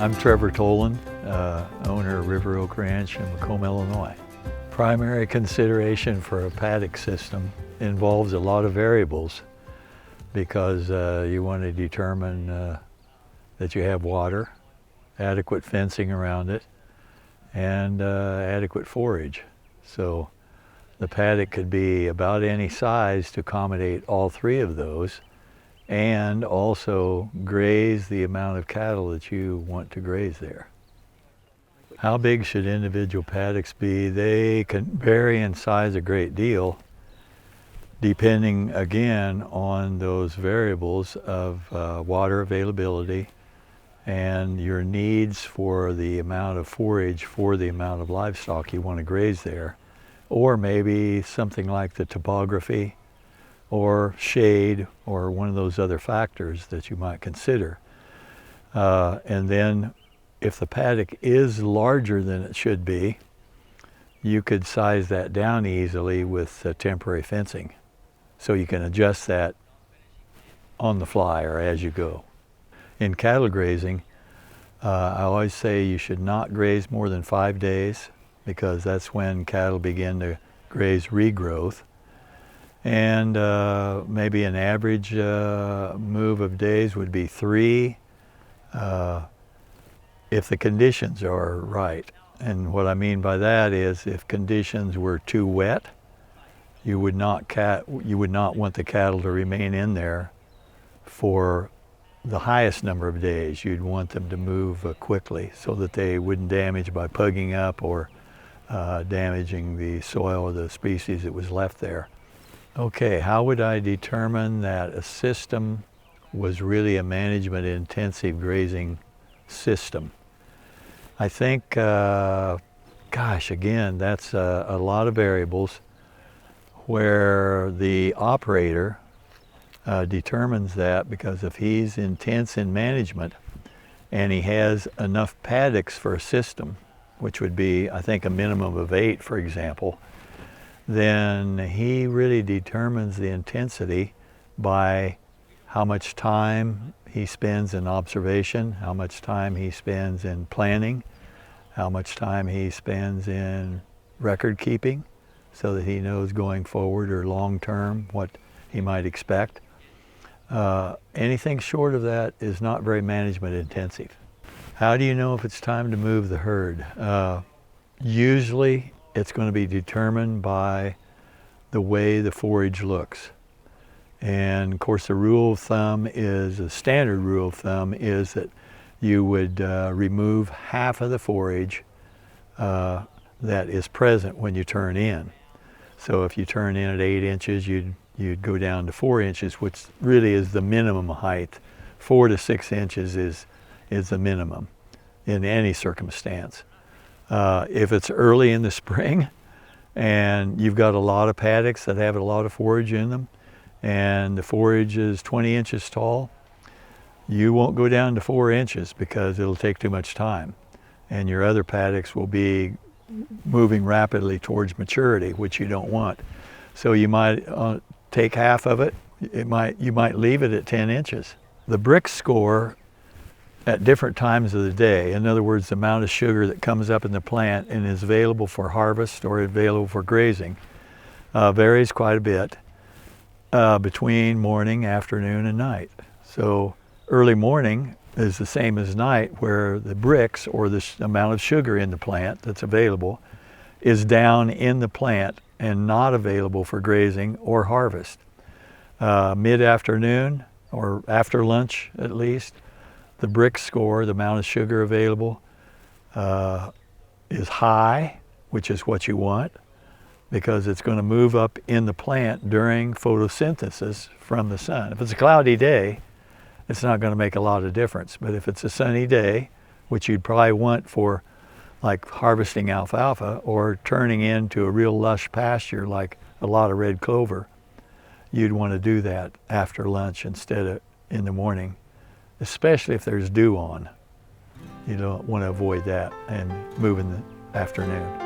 I'm Trevor Toland, owner of River Oak Ranch in Macomb, Illinois. Primary consideration for a paddock system involves a lot of variables because you want to determine that you have water, adequate fencing around it, and adequate forage. So the paddock could be about any size to accommodate all three of those, and also graze the amount of cattle that you want to graze there. How big should individual paddocks be? They can vary in size a great deal, depending again on those variables of water availability and your needs for the amount of forage for the amount of livestock you want to graze there, or maybe something like the topography or shade or one of those other factors that you might consider. And then if the paddock is larger than it should be, you could size that down easily with temporary fencing. So you can adjust that on the fly or as you go. In cattle grazing, I always say you should not graze more than 5 days because that's when cattle begin to graze regrowth. And maybe an average move of days would be 3 if the conditions are right. And what I mean by that is if conditions were too wet, you would not want the cattle to remain in there for the highest number of days. You'd want them to move quickly so that they wouldn't damage by pugging up or damaging the soil or the species that was left there. Okay, how would I determine that a system was really a management intensive grazing system? I think, gosh, again, that's a lot of variables where the operator determines that, because if he's intense in management and he has enough paddocks for a system, which would be, I think, a minimum of 8, for example, then he really determines the intensity by how much time he spends in observation, how much time he spends in planning, how much time he spends in record keeping so that he knows going forward or long term what he might expect. Anything short of that is not very management intensive. How do you know if it's time to move the herd? Usually it's going to be determined by the way the forage looks. And of course a standard rule of thumb is that you would remove half of the forage that is present when you turn in. So if you turn in at 8 inches, you'd go down to 4 inches, which really is the minimum height. 4 to 6 inches is the minimum in any circumstance. If it's early in the spring and you've got a lot of paddocks that have a lot of forage in them and the forage is 20 inches tall, you won't go down to 4 inches because it'll take too much time. And your other paddocks will be moving rapidly towards maturity, which you don't want. So you might take half of it, you might leave it at 10 inches. The brick score at different times of the day, in other words, the amount of sugar that comes up in the plant and is available for harvest or available for grazing, varies quite a bit between morning, afternoon, and night. So early morning is the same as night, where the bricks, or the amount of sugar in the plant that's available, is down in the plant and not available for grazing or harvest. Mid-afternoon, or after lunch at least, the brick score, the amount of sugar available, is high, which is what you want, because it's going to move up in the plant during photosynthesis from the sun. If it's a cloudy day, it's not going to make a lot of difference. But if it's a sunny day, which you'd probably want for like harvesting alfalfa or turning into a real lush pasture like a lot of red clover, you'd want to do that after lunch instead of in the morning, especially if there's dew on. You don't want to avoid that and move in the afternoon.